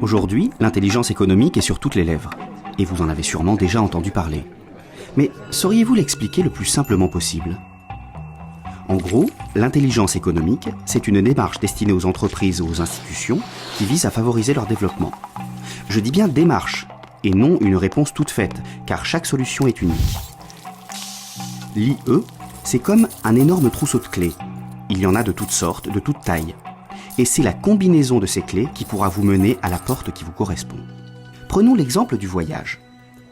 Aujourd'hui, l'intelligence économique est sur toutes les lèvres, et vous en avez sûrement déjà entendu parler. Mais sauriez-vous l'expliquer le plus simplement possible ? En gros, l'intelligence économique, c'est une démarche destinée aux entreprises et aux institutions qui vise à favoriser leur développement. Je dis bien démarche, et non une réponse toute faite, car chaque solution est unique. L'IE, c'est comme un énorme trousseau de clés. Il y en a de toutes sortes, de toutes tailles. Et c'est la combinaison de ces clés qui pourra vous mener à la porte qui vous correspond. Prenons l'exemple du voyage.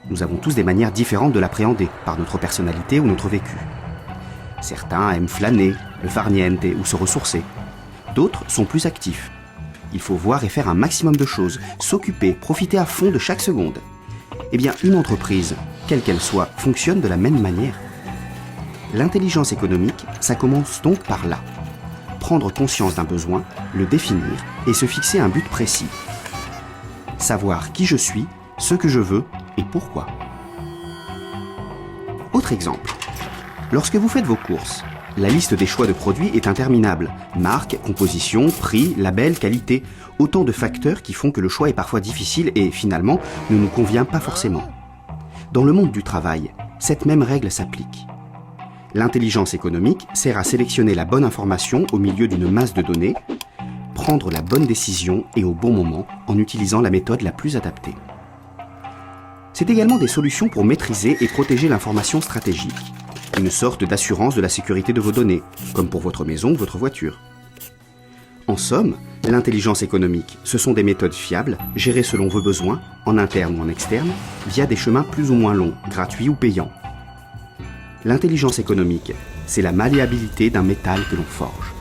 Nous avons tous des manières différentes de l'appréhender, par notre personnalité ou notre vécu. Certains aiment flâner, le farniente ou se ressourcer. D'autres sont plus actifs. Il faut voir et faire un maximum de choses, s'occuper, profiter à fond de chaque seconde. Eh bien, une entreprise, quelle qu'elle soit, fonctionne de la même manière. L'intelligence économique, ça commence donc par là. Prendre conscience d'un besoin, le définir et se fixer un but précis. Savoir qui je suis, ce que je veux et pourquoi. Autre exemple. Lorsque vous faites vos courses, la liste des choix de produits est interminable. Marque, composition, prix, label, qualité. Autant de facteurs qui font que le choix est parfois difficile et, finalement, ne nous convient pas forcément. Dans le monde du travail, cette même règle s'applique. L'intelligence économique sert à sélectionner la bonne information au milieu d'une masse de données, prendre la bonne décision et au bon moment en utilisant la méthode la plus adaptée. C'est également des solutions pour maîtriser et protéger l'information stratégique, une sorte d'assurance de la sécurité de vos données, comme pour votre maison ou votre voiture. En somme, l'intelligence économique, ce sont des méthodes fiables, gérées selon vos besoins, en interne ou en externe, via des chemins plus ou moins longs, gratuits ou payants. L'intelligence économique, c'est la malléabilité d'un métal que l'on forge.